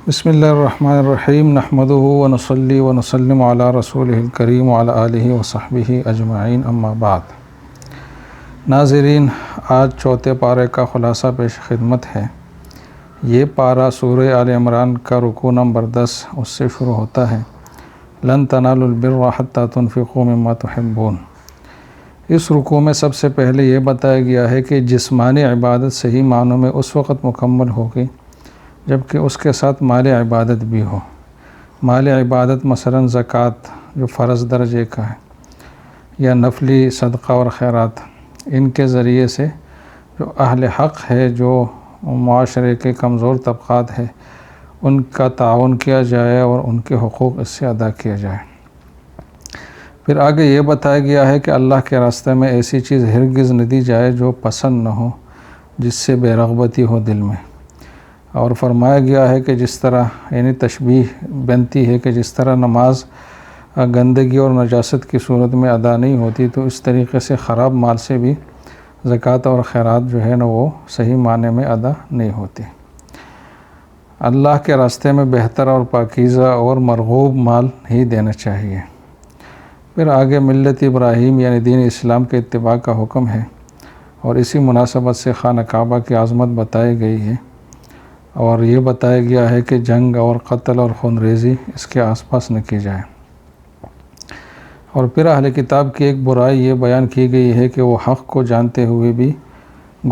بسم اللہ الرحمن الرحیم نحمدہ ونصلی ونسلم علی رسولہ الکریم وعلی آلہ وصحبہ اجمعین اما بعد۔ ناظرین، آج چوتھے پارے کا خلاصہ پیش خدمت ہے۔ یہ پارہ سورہ آل عمران کا رکوع نمبر 10 اس سے شروع ہوتا ہے، لن تنالوا البر حتی تنفقوا مما تحبون۔ اس رکوع میں سب سے پہلے یہ بتایا گیا ہے کہ جسمانی عبادت صحیح معنوں میں اس وقت مکمل ہوگی جبکہ اس کے ساتھ مال عبادت بھی ہو۔ مال عبادت مثلاً زکوٰۃ جو فرض درجے کا ہے، یا نفلی صدقہ اور خیرات، ان کے ذریعے سے جو اہل حق ہے، جو معاشرے کے کمزور طبقات ہے، ان کا تعاون کیا جائے اور ان کے حقوق اس سے ادا کیا جائے۔ پھر آگے یہ بتایا گیا ہے کہ اللہ کے راستے میں ایسی چیز ہرگز نہ دی جائے جو پسند نہ ہو، جس سے بے رغبتی ہو دل میں۔ اور فرمایا گیا ہے کہ جس طرح یعنی تشبیہ بنتی ہے کہ جس طرح نماز گندگی اور نجاست کی صورت میں ادا نہیں ہوتی، تو اس طریقے سے خراب مال سے بھی زکوٰۃ اور خیرات جو ہے نا وہ صحیح معنی میں ادا نہیں ہوتی۔ اللہ کے راستے میں بہتر اور پاکیزہ اور مرغوب مال ہی دینا چاہیے۔ پھر آگے ملت ابراہیم یعنی دین اسلام کے اتباع کا حکم ہے، اور اسی مناسبت سے خانہ کعبہ کی عظمت بتائی گئی ہے، اور یہ بتایا گیا ہے کہ جنگ اور قتل اور خون ریزی اس کے آس پاس نہ کی جائے۔ اور پھر اہل کتاب کی ایک برائی یہ بیان کی گئی ہے کہ وہ حق کو جانتے ہوئے بھی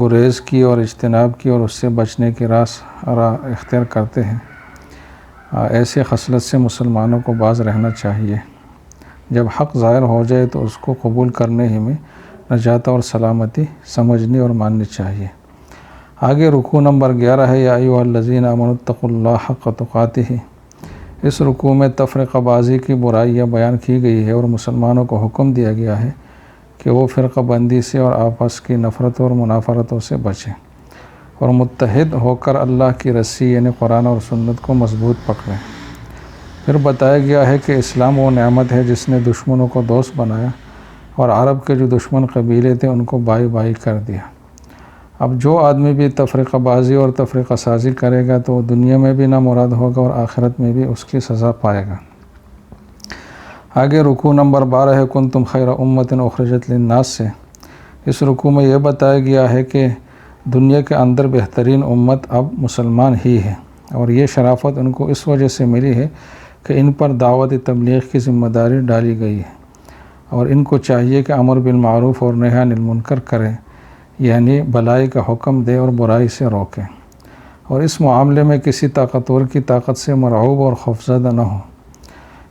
گریز کی اور اجتناب کی اور اس سے بچنے کی راہ اختیار کرتے ہیں۔ ایسے خصلت سے مسلمانوں کو باز رہنا چاہیے۔ جب حق ظاہر ہو جائے تو اس کو قبول کرنے ہی میں نجات اور سلامتی سمجھنی اور ماننی چاہیے۔ آگے رکوع نمبر 11 ہے، یا ایھا الذین آمنوا اتقوا اللہ حق تقاتہ۔ اس رکوع میں تفرقہ بازی کی برائیاں بیان کی گئی ہے اور مسلمانوں کو حکم دیا گیا ہے کہ وہ فرقہ بندی سے اور آپس کی نفرت اور منافرتوں سے بچیں اور متحد ہو کر اللہ کی رسی یعنی قرآن اور سنت کو مضبوط پکڑیں۔ پھر بتایا گیا ہے کہ اسلام وہ نعمت ہے جس نے دشمنوں کو دوست بنایا اور عرب کے جو دشمن قبیلے تھے ان کو بائی بائی کر دیا۔ اب جو آدمی بھی تفرقہ بازی اور تفرقہ سازی کرے گا تو وہ دنیا میں بھی نامراد ہوگا اور آخرت میں بھی اس کی سزا پائے گا۔ آگے رکوع نمبر 12 ہے، کنتم خیر امۃ اخرجت للناس سے۔ اس رکوع میں یہ بتایا گیا ہے کہ دنیا کے اندر بہترین امت اب مسلمان ہی ہے، اور یہ شرافت ان کو اس وجہ سے ملی ہے کہ ان پر دعوت تبلیغ کی ذمہ داری ڈالی گئی ہے، اور ان کو چاہیے کہ امر بالمعروف اور نہی عن المنکر کریں، یعنی بھلائی کا حکم دے اور برائی سے روکیں، اور اس معاملے میں کسی طاقتور کی طاقت سے مرعوب اور خوفزدہ نہ ہو۔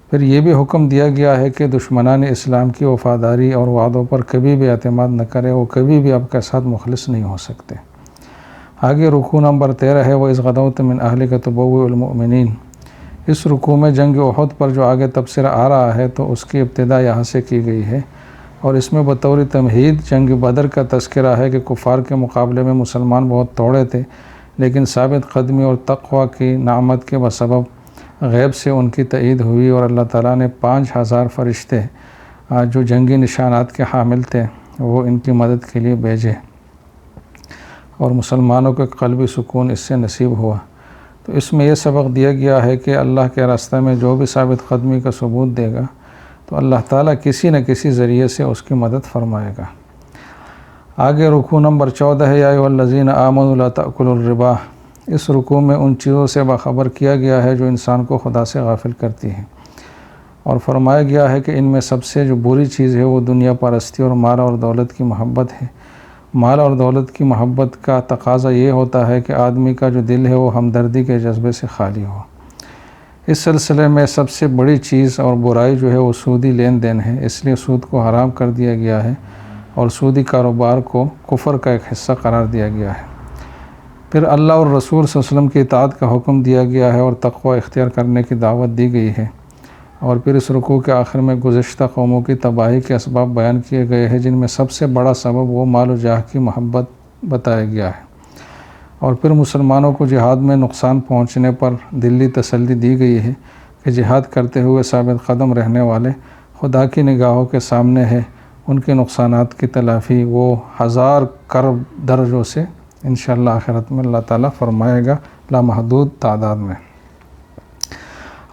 پھر یہ بھی حکم دیا گیا ہے کہ دشمنان اسلام کی وفاداری اور وعدوں پر کبھی بھی اعتماد نہ کرے، وہ کبھی بھی آپ کے ساتھ مخلص نہیں ہو سکتے۔ آگے رکوع نمبر 13 ہے، وَإِذْ غَدَوْتَ مِنْ أَهْلِكَ تُبَوِّئُ الْمُؤْمِنِينَ۔ اس رکوع میں جنگ احد پر جو آگے تبصرہ آ رہا ہے تو اس کی ابتدا یہاں سے کی گئی ہے، اور اس میں بطور تمہید جنگ بدر کا تذکرہ ہے کہ کفار کے مقابلے میں مسلمان بہت توڑے تھے، لیکن ثابت قدمی اور تقوی کی نعمت کے بسبب غیب سے ان کی تائید ہوئی، اور اللہ تعالیٰ نے 5000 فرشتے جو جنگی نشانات کے حامل تھے وہ ان کی مدد کے لیے بھیجے، اور مسلمانوں کو قلبی سکون اس سے نصیب ہوا۔ تو اس میں یہ سبق دیا گیا ہے کہ اللہ کے راستے میں جو بھی ثابت قدمی کا ثبوت دے گا تو اللہ تعالیٰ کسی نہ کسی ذریعے سے اس کی مدد فرمائے گا۔ آگے رکوع نمبر 14 ہے، یا ایھا الذین آمنوا لا تأکلوا الربا۔ اس رکوع میں ان چیزوں سے باخبر کیا گیا ہے جو انسان کو خدا سے غافل کرتی ہیں، اور فرمایا گیا ہے کہ ان میں سب سے جو بری چیز ہے وہ دنیا پرستی اور مال اور دولت کی محبت ہے۔ مال اور دولت کی محبت کا تقاضا یہ ہوتا ہے کہ آدمی کا جو دل ہے وہ ہمدردی کے جذبے سے خالی ہو۔ اس سلسلے میں سب سے بڑی چیز اور برائی جو ہے وہ سودی لین دین ہے، اس لیے سود کو حرام کر دیا گیا ہے اور سودی کاروبار کو کفر کا ایک حصہ قرار دیا گیا ہے۔ پھر اللہ اور رسول صلی اللہ علیہ وسلم کی اطاعت کا حکم دیا گیا ہے اور تقوی اختیار کرنے کی دعوت دی گئی ہے۔ اور پھر اس رکوع کے آخر میں گزشتہ قوموں کی تباہی کے اسباب بیان کیے گئے ہیں، جن میں سب سے بڑا سبب وہ مال و جاہ کی محبت بتایا گیا ہے۔ اور پھر مسلمانوں کو جہاد میں نقصان پہنچنے پر دلی تسلی دی گئی ہے کہ جہاد کرتے ہوئے ثابت قدم رہنے والے خدا کی نگاہوں کے سامنے ہے، ان کے نقصانات کی تلافی وہ 1000 کرب درجوں سے انشاءاللہ آخرت میں اللہ تعالیٰ فرمائے گا، لامحدود تعداد میں۔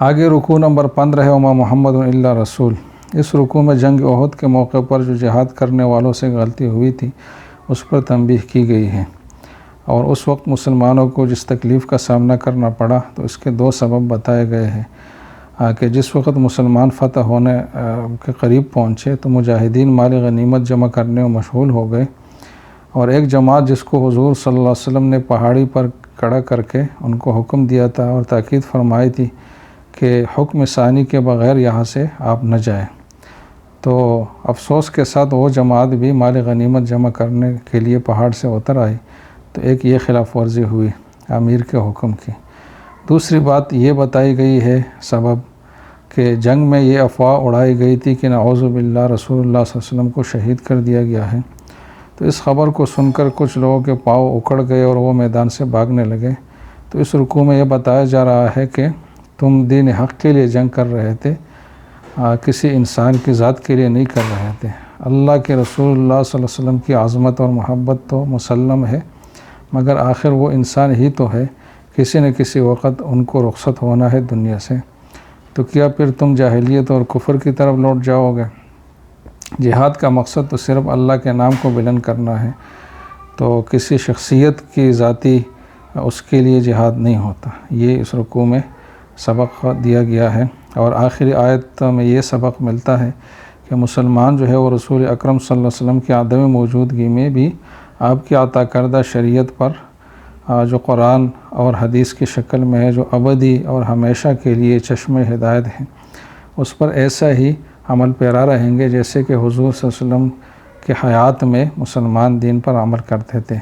آگے رکوع نمبر 15 ہے وما محمد الا رسول۔ اس رکوع میں جنگ احد کے موقع پر جو جہاد کرنے والوں سے غلطی ہوئی تھی اس پر تنبیہ کی گئی ہے، اور اس وقت مسلمانوں کو جس تکلیف کا سامنا کرنا پڑا تو اس کے 2 سبب بتائے گئے ہیں کہ جس وقت مسلمان فتح ہونے کے قریب پہنچے تو مجاہدین مال غنیمت جمع کرنے میں مشغول ہو گئے، اور ایک جماعت جس کو حضور صلی اللہ علیہ وسلم نے پہاڑی پر کھڑا کر کے ان کو حکم دیا تھا اور تاکید فرمائی تھی کہ حکم ثانی کے بغیر یہاں سے آپ نہ جائیں، تو افسوس کے ساتھ وہ جماعت بھی مال غنیمت جمع کرنے کے لیے پہاڑ سے اتر آئی، تو ایک یہ خلاف ورزی ہوئی امیر کے حکم کی۔ دوسری بات یہ بتائی گئی ہے سبب کہ جنگ میں یہ افواہ اڑائی گئی تھی کہ نعوذ باللہ رسول اللہ صلی اللہ علیہ وسلم کو شہید کر دیا گیا ہے، تو اس خبر کو سن کر کچھ لوگوں کے پاؤں اکڑ گئے اور وہ میدان سے بھاگنے لگے۔ تو اس رکوع میں یہ بتایا جا رہا ہے کہ تم دین حق کے لیے جنگ کر رہے تھے، کسی انسان کی ذات کے لیے نہیں کر رہے تھے۔ اللہ کے رسول اللہ صلی اللہ علیہ وسلم کی عظمت اور محبت تو مسلم ہے، مگر آخر وہ انسان ہی تو ہے، کسی نہ کسی وقت ان کو رخصت ہونا ہے دنیا سے، تو کیا پھر تم جاہلیت اور کفر کی طرف لوٹ جاؤ گے؟ جہاد کا مقصد تو صرف اللہ کے نام کو بلند کرنا ہے، تو کسی شخصیت کی ذاتی اس کے لیے جہاد نہیں ہوتا۔ یہ اس رکوع میں سبق دیا گیا ہے، اور آخری آیت میں یہ سبق ملتا ہے کہ مسلمان جو ہے وہ رسول اکرم صلی اللہ علیہ وسلم کی عدم موجودگی میں بھی آپ کی عطا کردہ شریعت پر جو قرآن اور حدیث کی شکل میں ہے، جو ابدی اور ہمیشہ کے لیے چشم ہدایت ہے، اس پر ایسا ہی عمل پیرا رہیں گے جیسے کہ حضور صلی اللہ علیہ وسلم کے حیات میں مسلمان دین پر عمل کرتے تھے۔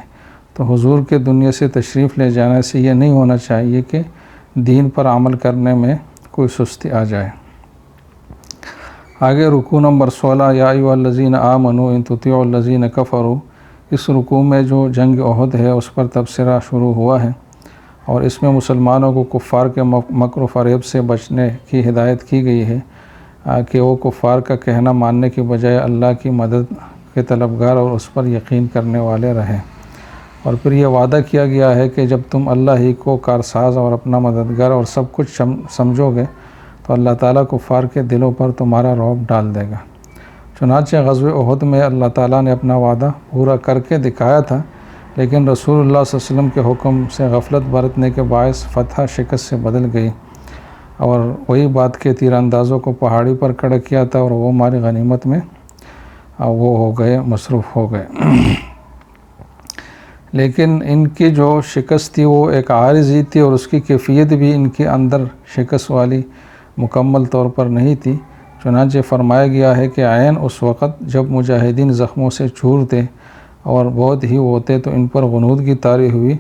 تو حضور کے دنیا سے تشریف لے جانے سے یہ نہیں ہونا چاہیے کہ دین پر عمل کرنے میں کوئی سستی آ جائے۔ آگے رکوع نمبر 16 یا ایھا الذین آمنوا ان تطیعوا الذین کفروا۔ اس رکوع میں جو جنگ احد ہے اس پر تبصرہ شروع ہوا ہے، اور اس میں مسلمانوں کو کفار کے مکر و فریب سے بچنے کی ہدایت کی گئی ہے کہ وہ کفار کا کہنا ماننے کی بجائے اللہ کی مدد کے طلبگار اور اس پر یقین کرنے والے رہیں، اور پھر یہ وعدہ کیا گیا ہے کہ جب تم اللہ ہی کو کارساز اور اپنا مددگار اور سب کچھ سمجھو گے تو اللہ تعالیٰ کفار کے دلوں پر تمہارا رعب ڈال دے گا۔ چنانچہ غزوہ احد میں اللہ تعالیٰ نے اپنا وعدہ پورا کر کے دکھایا تھا، لیکن رسول اللہ صلی اللہ علیہ وسلم کے حکم سے غفلت برتنے کے باعث فتح شکست سے بدل گئی، اور وہی بات کے تیر اندازوں کو پہاڑی پر کھڑا کیا تھا اور وہ مال غنیمت میں وہ ہو گئے، مصروف ہو گئے۔ لیکن ان کی جو شکست تھی وہ ایک عارضی تھی، اور اس کی کیفیت بھی ان کے اندر شکست والی مکمل طور پر نہیں تھی۔ چنانچہ فرمایا گیا ہے کہ عین اس وقت جب مجاہدین زخموں سے چور تھے اور بہت ہی ہوتے تو ان پر غنودگی طاری ہوئی،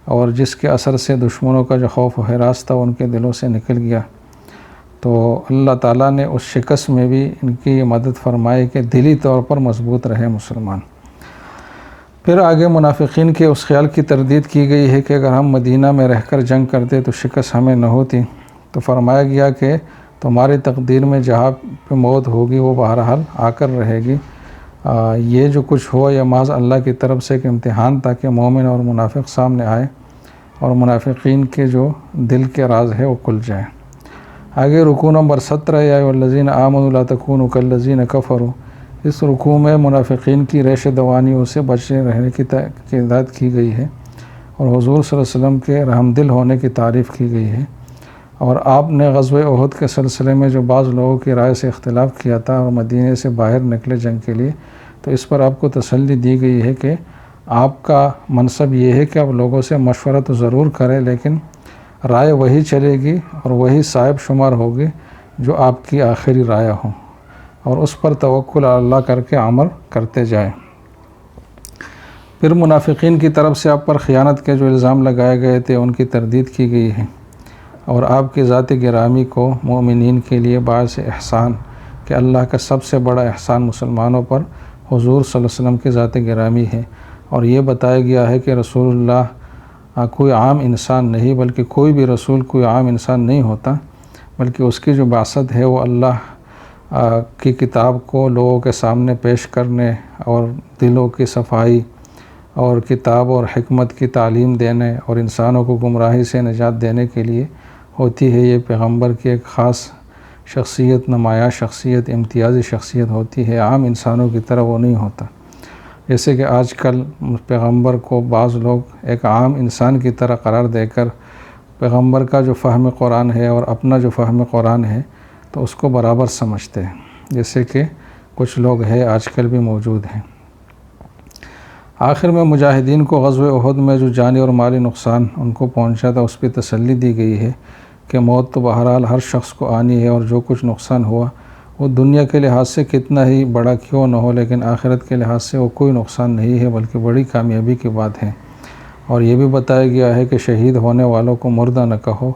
اور جس کے اثر سے دشمنوں کا جو خوف و ہراس تھا ان کے دلوں سے نکل گیا، تو اللہ تعالیٰ نے اس شکست میں بھی ان کی یہ مدد فرمائی کہ دلی طور پر مضبوط رہے مسلمان۔ پھر آگے منافقین کے اس خیال کی تردید کی گئی ہے کہ اگر ہم مدینہ میں رہ کر جنگ کرتے تو شکست ہمیں نہ ہوتی، تو فرمایا گیا کہ تمہاری تقدیر میں جہاں پہ موت ہوگی وہ بہرحال آ کر رہے گی، یہ جو کچھ ہوا یہ محض اللہ کی طرف سے ایک امتحان تاکہ مومن اور منافق سامنے آئے اور منافقین کے جو دل کے راز ہے وہ کھل جائیں۔ آگے رکوع نمبر 17 یا ایھا الذین آمنوا لا تکونوا کالذین کفروا۔ اس رکوع میں منافقین کی ریش دوانیوں سے بچے رہنے کی ہدایت کی گئی ہے، اور حضور صلی اللہ علیہ وسلم کے رحم دل ہونے کی تعریف کی گئی ہے، اور آپ نے غزوہ احد کے سلسلے میں جو بعض لوگوں کی رائے سے اختلاف کیا تھا اور مدینے سے باہر نکلے جنگ کے لیے، تو اس پر آپ کو تسلی دی گئی ہے کہ آپ کا منصب یہ ہے کہ آپ لوگوں سے مشورہ تو ضرور کریں، لیکن رائے وہی چلے گی اور وہی صاحب شمار ہوگی جو آپ کی آخری رائے ہو، اور اس پر توکل اللہ کر کے عمل کرتے جائیں۔ پھر منافقین کی طرف سے آپ پر خیانت کے جو الزام لگائے گئے تھے ان کی تردید کی گئی ہے، اور آپ کی ذات گرامی کو مومنین کے لیے باعث احسان کہ اللہ کا سب سے بڑا احسان مسلمانوں پر حضور صلی اللہ علیہ وسلم کی ذات گرامی ہے، اور یہ بتایا گیا ہے کہ رسول اللہ کوئی عام انسان نہیں، بلکہ کوئی بھی رسول کوئی عام انسان نہیں ہوتا، بلکہ اس کی جو بعثت ہے وہ اللہ کی کتاب کو لوگوں کے سامنے پیش کرنے اور دلوں کی صفائی اور کتاب اور حکمت کی تعلیم دینے اور انسانوں کو گمراہی سے نجات دینے کے لیے ہوتی ہے، یہ پیغمبر کی ایک خاص شخصیت، نمایاں شخصیت، امتیازی شخصیت ہوتی ہے، عام انسانوں کی طرح وہ نہیں ہوتا۔ جیسے کہ آج کل پیغمبر کو بعض لوگ ایک عام انسان کی طرح قرار دے کر پیغمبر کا جو فہم قرآن ہے اور اپنا جو فہم قرآن ہے تو اس کو برابر سمجھتے ہیں، جیسے کہ کچھ لوگ ہیں آج کل بھی موجود ہیں۔ آخر میں مجاہدین کو غزوہ احد میں جو جانی اور مالی نقصان ان کو پہنچا تھا اس پہ تسلی دی گئی ہے کہ موت تو بہرحال ہر شخص کو آنی ہے، اور جو کچھ نقصان ہوا وہ دنیا کے لحاظ سے کتنا ہی بڑا کیوں نہ ہو، لیکن آخرت کے لحاظ سے وہ کوئی نقصان نہیں ہے بلکہ بڑی کامیابی کی بات ہے۔ اور یہ بھی بتایا گیا ہے کہ شہید ہونے والوں کو مردہ نہ کہو،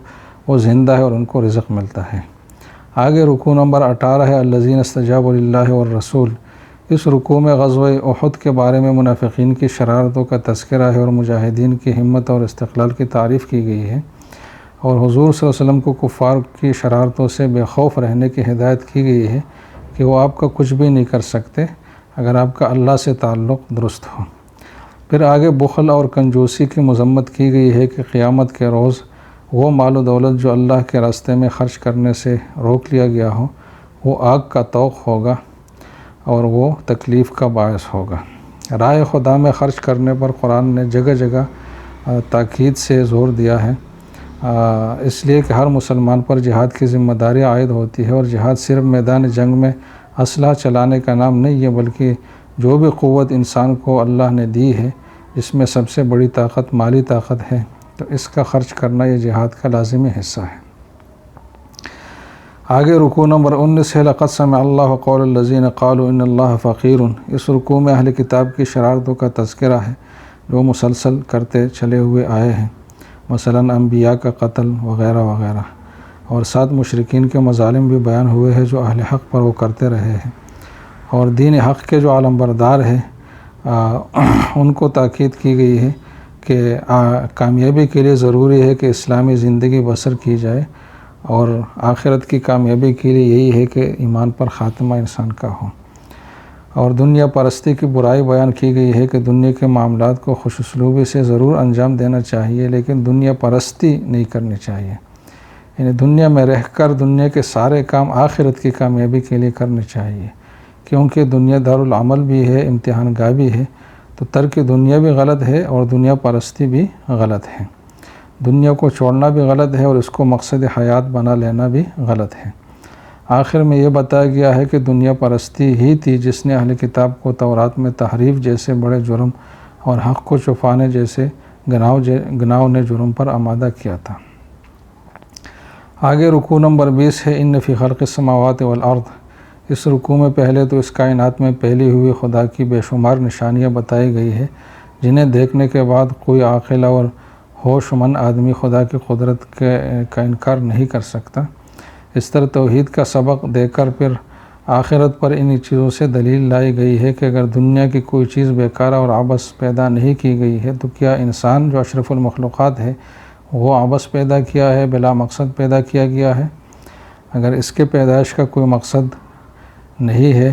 وہ زندہ ہے اور ان کو رزق ملتا ہے۔ آگے رکوع نمبر 18 ہے الذین استجابوا للہ والرسول۔ اس رکوع میں غزوہ احد کے بارے میں منافقین کی شرارتوں کا تذکرہ ہے اور مجاہدین کی ہمت اور استقلال کی تعریف کی گئی ہے، اور حضور صلی اللہ علیہ وسلم کو کفار کی شرارتوں سے بے خوف رہنے کی ہدایت کی گئی ہے کہ وہ آپ کا کچھ بھی نہیں کر سکتے اگر آپ کا اللہ سے تعلق درست ہو۔ پھر آگے بخل اور کنجوسی کی مذمت کی گئی ہے کہ قیامت کے روز وہ مال و دولت جو اللہ کے راستے میں خرچ کرنے سے روک لیا گیا ہو وہ آگ کا طوق ہوگا اور وہ تکلیف کا باعث ہوگا۔ راہ خدا میں خرچ کرنے پر قرآن نے جگہ جگہ تاکید سے زور دیا ہے، اس لیے کہ ہر مسلمان پر جہاد کی ذمہ داری عائد ہوتی ہے، اور جہاد صرف میدان جنگ میں اسلحہ چلانے کا نام نہیں ہے بلکہ جو بھی قوت انسان کو اللہ نے دی ہے جس میں سب سے بڑی طاقت مالی طاقت ہے تو اس کا خرچ کرنا یہ جہاد کا لازمی حصہ ہے۔ آگے رکوع نمبر 19 ہے لقد سمع اللہ قول الذین قالوا ان اللہ فقیر۔ اس رکوع میں اہل کتاب کی شرارتوں کا تذکرہ ہے جو مسلسل کرتے چلے ہوئے آئے ہیں، مثلا انبیاء کا قتل وغیرہ وغیرہ، اور ساتھ مشرکین کے مظالم بھی بیان ہوئے ہیں جو اہل حق پر وہ کرتے رہے ہیں، اور دین حق کے جو علمبردار ہیں ان کو تاکید کی گئی ہے کہ کامیابی کے لیے ضروری ہے کہ اسلامی زندگی بسر کی جائے، اور آخرت کی کامیابی کے لیے یہی ہے کہ ایمان پر خاتمہ انسان کا ہو۔ اور دنیا پرستی کی برائی بیان کی گئی ہے کہ دنیا کے معاملات کو خوش اسلوبی سے ضرور انجام دینا چاہیے لیکن دنیا پرستی نہیں کرنی چاہیے، یعنی دنیا میں رہ کر دنیا کے سارے کام آخرت کی کامیابی کے لیے کرنے چاہیے، کیونکہ دنیا دارالعمل بھی ہے، امتحان گاہ بھی ہے، تو ترک دنیا بھی غلط ہے اور دنیا پرستی بھی غلط ہے۔ دنیا کو چھوڑنا بھی غلط ہے اور اس کو مقصد حیات بنا لینا بھی غلط ہے۔ آخر میں یہ بتایا گیا ہے کہ دنیا پرستی ہی تھی جس نے اہل کتاب کو تورات میں تحریف جیسے بڑے جرم اور حق کو چھپانے جیسے گناہوں نے جرم پر آمادہ کیا تھا۔ آگے رکوع نمبر 20 ہے ان فی خلق السماوات والارض۔ اس رکوع میں پہلے تو اس کائنات میں پھیلی ہوئی خدا کی بے شمار نشانیاں بتائی گئی ہے جنہیں دیکھنے کے بعد کوئی عاقل اور ہوش مند آدمی خدا کی قدرت کا انکار نہیں کر سکتا۔ اس طرح توحید کا سبق دے کر پھر آخرت پر انہی چیزوں سے دلیل لائی گئی ہے کہ اگر دنیا کی کوئی چیز بیکار اور عبث پیدا نہیں کی گئی ہے تو کیا انسان جو اشرف المخلوقات ہے وہ عبث پیدا کیا ہے، بلا مقصد پیدا کیا گیا ہے؟ اگر اس کے پیدائش کا کوئی مقصد نہیں ہے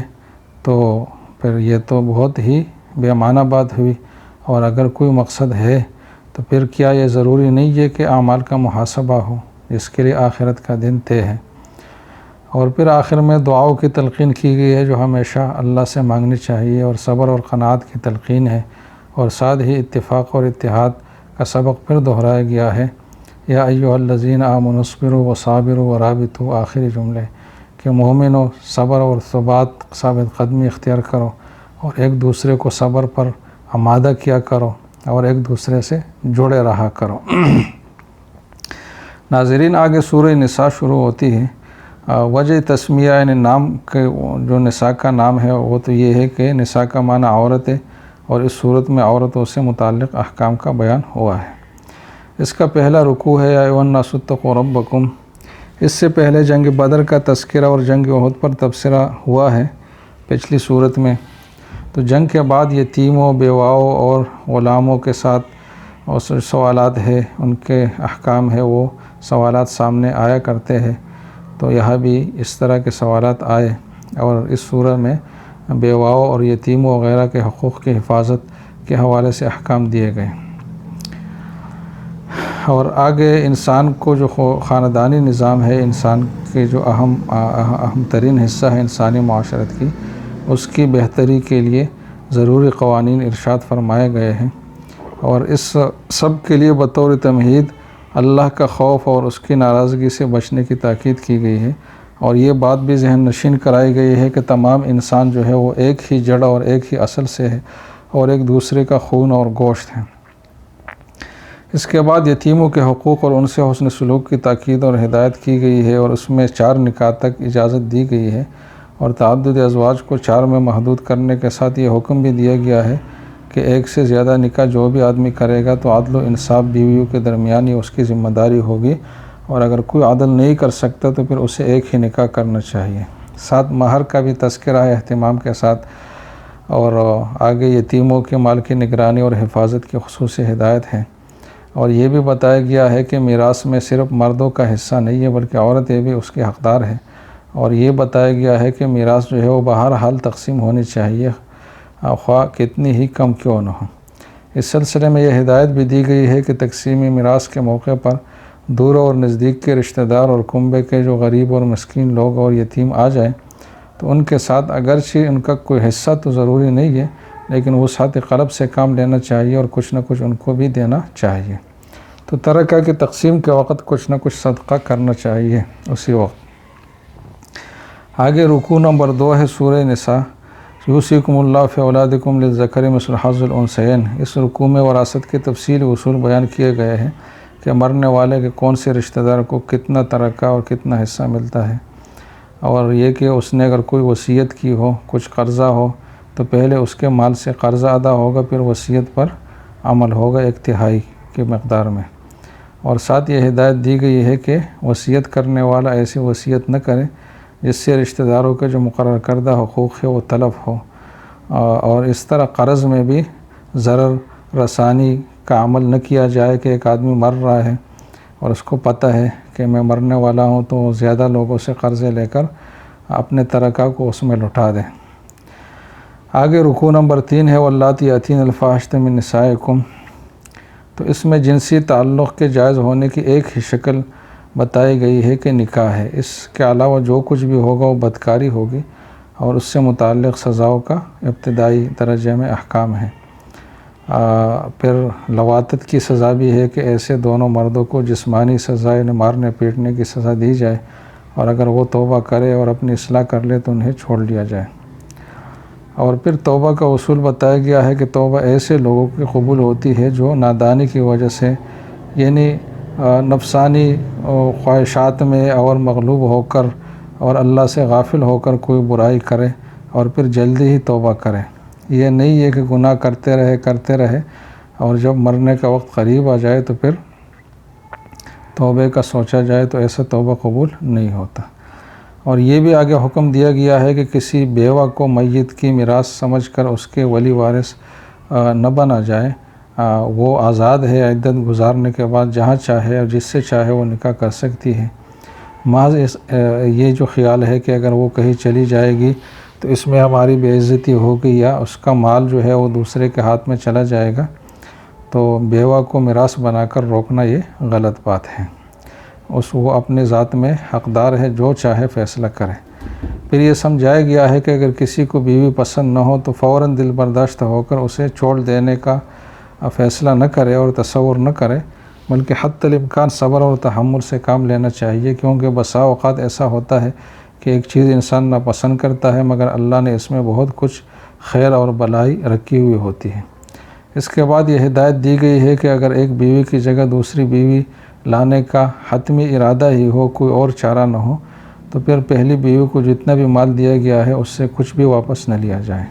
تو پھر یہ تو بہت ہی بے معنی بات ہوئی، اور اگر کوئی مقصد ہے تو پھر کیا یہ ضروری نہیں ہے کہ اعمال کا محاسبہ ہو جس کے لیے آخرت کا دن طے ہے؟ اور پھر آخر میں دعاؤں کی تلقین کی گئی ہے جو ہمیشہ اللہ سے مانگنی چاہیے، اور صبر اور قناعت کی تلقین ہے، اور ساتھ ہی اتفاق اور اتحاد کا سبق پھر دہرایا گیا ہے۔ یا ایھا الذین آمنوا اصبروا وصابروا ورابطوا، آخری جملے کہ مومنو صبر اور ثبات ثابت قدمی اختیار کرو اور ایک دوسرے کو صبر پر آمادہ کیا کرو اور ایک دوسرے سے جڑے رہا کرو۔ ناظرین، آگے سورہ نساء شروع ہوتی ہے۔ وجہ تسمیہ یعنی نام کے جو نساء کا نام ہے وہ تو یہ ہے کہ نساء کا معنی عورت ہے، اور اس صورت میں عورتوں سے متعلق احکام کا بیان ہوا ہے۔ اس کا پہلا رکوع ہے یا ایھا الناس اتقوا ربکم۔ اس سے پہلے جنگ بدر کا تذکرہ اور جنگ احد پر تبصرہ ہوا ہے پچھلی صورت میں۔ تو جنگ کے بعد یتیموں، بیواؤں اور غلاموں کے ساتھ سوالات ہے، ان کے احکام ہے، وہ سوالات سامنے آیا کرتے ہیں، تو یہاں بھی اس طرح کے سوالات آئے، اور اس سورہ میں بیواؤں اور یتیموں وغیرہ کے حقوق کی حفاظت کے حوالے سے احکام دیے گئے۔ اور آگے انسان کو جو خاندانی نظام ہے، انسان کے جو اہم ترین حصہ ہے انسانی معاشرت کی، اس کی بہتری کے لیے ضروری قوانین ارشاد فرمائے گئے ہیں، اور اس سب کے لیے بطور تمہید اللہ کا خوف اور اس کی ناراضگی سے بچنے کی تاکید کی گئی ہے، اور یہ بات بھی ذہن نشین کرائی گئی ہے کہ تمام انسان جو ہے وہ ایک ہی جڑ اور ایک ہی اصل سے ہے اور ایک دوسرے کا خون اور گوشت ہے۔ اس کے بعد یتیموں کے حقوق اور ان سے حسن سلوک کی تاکید اور ہدایت کی گئی ہے، اور اس میں 4 نکاح تک اجازت دی گئی ہے، اور تعدد ازواج کو 4 میں محدود کرنے کے ساتھ یہ حکم بھی دیا گیا ہے کہ ایک سے زیادہ نکاح جو بھی آدمی کرے گا تو عدل و انصاف بیویوں کے درمیان ہی اس کی ذمہ داری ہوگی، اور اگر کوئی عدل نہیں کر سکتا تو پھر اسے ایک ہی نکاح کرنا چاہیے۔ ساتھ مہر کا بھی تذکرہ ہے اہتمام کے ساتھ، اور آگے یتیموں کے مال کی نگرانی اور حفاظت کی خصوصی ہدایت ہے، اور یہ بھی بتایا گیا ہے کہ میراث میں صرف مردوں کا حصہ نہیں ہے بلکہ عورتیں بھی اس کی حقدار ہیں، اور یہ بتایا گیا ہے کہ میراث جو ہے وہ بہرحال تقسیم ہونی چاہیے، خواہ کتنی ہی کم کیوں نہ ہو۔ اس سلسلے میں یہ ہدایت بھی دی گئی ہے کہ تقسیم میراث کے موقع پر دور اور نزدیک کے رشتہ دار اور کنبے کے جو غریب اور مسکین لوگ اور یتیم آ جائیں تو ان کے ساتھ اگرچہ ان کا کوئی حصہ تو ضروری نہیں ہے، لیکن وہ ساتھ قلب سے کام لینا چاہیے اور کچھ نہ کچھ ان کو بھی دینا چاہیے۔ تو ترکہ کی تقسیم کے وقت کچھ نہ کچھ صدقہ کرنا چاہیے اسی وقت۔ آگے رکوع نمبر 2 ہے سورہ نساء، یوصیکم اللہ فی اولادکم للذکر مثل حظ الانثیین۔ اس رکوع میں وراثت کے تفصیلی اصول بیان کیے گئے ہیں کہ مرنے والے کے کون سے رشتہ دار کو کتنا ترکہ اور کتنا حصہ ملتا ہے، اور یہ کہ اس نے اگر کوئی وصیت کی ہو، کچھ قرضہ ہو تو پہلے اس کے مال سے قرضہ ادا ہوگا، پھر وصیت پر عمل ہوگا 1/3 کی مقدار میں، اور ساتھ یہ ہدایت دی گئی ہے کہ وصیت کرنے والا ایسی وصیت نہ کرے جس سے رشتہ داروں کے جو مقرر کردہ حقوق ہے وہ تلف ہو، اور اس طرح قرض میں بھی ضرر رسانی کا عمل نہ کیا جائے کہ ایک آدمی مر رہا ہے اور اس کو پتہ ہے کہ میں مرنے والا ہوں تو زیادہ لوگوں سے قرضے لے کر اپنے ترکہ کو اس میں لٹا دیں۔ آگے رکوع نمبر 3 ہے واللاتی یاتین الفاحشۃ من نسائکم۔ تو اس میں جنسی تعلق کے جائز ہونے کی ایک ہی شکل بتائی گئی ہے کہ نکاح ہے، اس کے علاوہ جو کچھ بھی ہوگا وہ بدکاری ہوگی، اور اس سے متعلق سزاؤں کا ابتدائی درجے میں احکام ہے۔ پھر لواطت کی سزا بھی ہے کہ ایسے دونوں مردوں کو جسمانی سزا یعنی مارنے پیٹنے کی سزا دی جائے، اور اگر وہ توبہ کرے اور اپنی اصلاح کر لے تو انہیں چھوڑ دیا جائے۔ اور پھر توبہ کا اصول بتایا گیا ہے کہ توبہ ایسے لوگوں کی قبول ہوتی ہے جو نادانی کی وجہ سے یعنی نفسانی خواہشات میں اور مغلوب ہو کر اور اللہ سے غافل ہو کر کوئی برائی کرے اور پھر جلدی ہی توبہ کرے۔ یہ نہیں ہے کہ گناہ کرتے رہے اور جب مرنے کا وقت قریب آ جائے تو پھر توبے کا سوچا جائے تو ایسا توبہ قبول نہیں ہوتا۔ اور یہ بھی آگے حکم دیا گیا ہے کہ کسی بیوہ کو میت کی میراث سمجھ کر اس کے ولی وارث نہ بنا جائے، وہ آزاد ہے، عدت گزارنے کے بعد جہاں چاہے اور جس سے چاہے وہ نکاح کر سکتی ہے۔ محض یہ جو خیال ہے کہ اگر وہ کہیں چلی جائے گی تو اس میں ہماری بے عزتی ہوگی یا اس کا مال جو ہے وہ دوسرے کے ہاتھ میں چلا جائے گا، تو بیوہ کو میراث بنا کر روکنا یہ غلط بات ہے۔ وہ اپنے ذات میں حقدار ہے، جو چاہے فیصلہ کرے۔ پھر یہ سمجھایا گیا ہے کہ اگر کسی کو بیوی پسند نہ ہو تو فوراً دل برداشت ہو کر اسے چھوڑ دینے کا فیصلہ نہ کرے اور تصور نہ کرے، بلکہ حتی الامکان صبر اور تحمل سے کام لینا چاہیے، کیونکہ بسا اوقات ایسا ہوتا ہے کہ ایک چیز انسان ناپسند کرتا ہے مگر اللہ نے اس میں بہت کچھ خیر اور بھلائی رکھی ہوئی ہوتی ہے۔ اس کے بعد یہ ہدایت دی گئی ہے کہ اگر ایک بیوی کی جگہ دوسری بیوی لانے کا حتمی ارادہ ہی ہو، کوئی اور چارہ نہ ہو، تو پھر پہلی بیوی کو جتنا بھی مال دیا گیا ہے اس سے کچھ بھی واپس نہ لیا جائے۔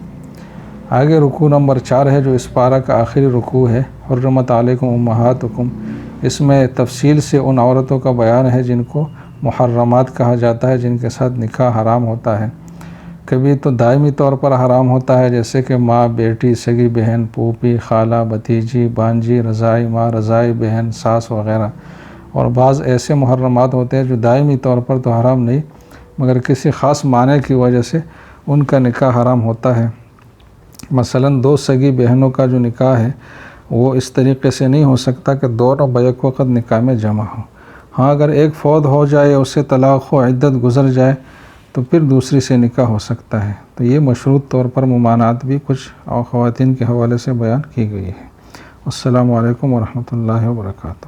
آگے رکوع نمبر 4 ہے جو اس پارہ کا آخری رکوع ہے، حرمت علیکم امہاتکم۔ اس میں تفصیل سے ان عورتوں کا بیان ہے جن کو محرمات کہا جاتا ہے، جن کے ساتھ نکاح حرام ہوتا ہے۔ کبھی تو دائمی طور پر حرام ہوتا ہے، جیسے کہ ماں، بیٹی، سگی بہن، پھوپھی، خالہ، بھتیجی، بانجی، رضاعی ماں، رضاعی بہن، ساس وغیرہ۔ اور بعض ایسے محرمات ہوتے ہیں جو دائمی طور پر تو حرام نہیں مگر کسی خاص معنی کی وجہ سے ان کا نکاح حرام ہوتا ہے۔ مثلاً 2 سگی بہنوں کا جو نکاح ہے وہ اس طریقے سے نہیں ہو سکتا کہ دونوں بیک وقت نکاح میں جمع ہوں۔ ہاں اگر ایک فوت ہو جائے، اس سے طلاق ہو، عدت گزر جائے تو پھر دوسری سے نکاح ہو سکتا ہے۔ تو یہ مشروط طور پر ممانعات بھی کچھ خواتین کے حوالے سے بیان کی گئی ہے۔ السلام علیکم ورحمۃ اللہ وبرکاتہ۔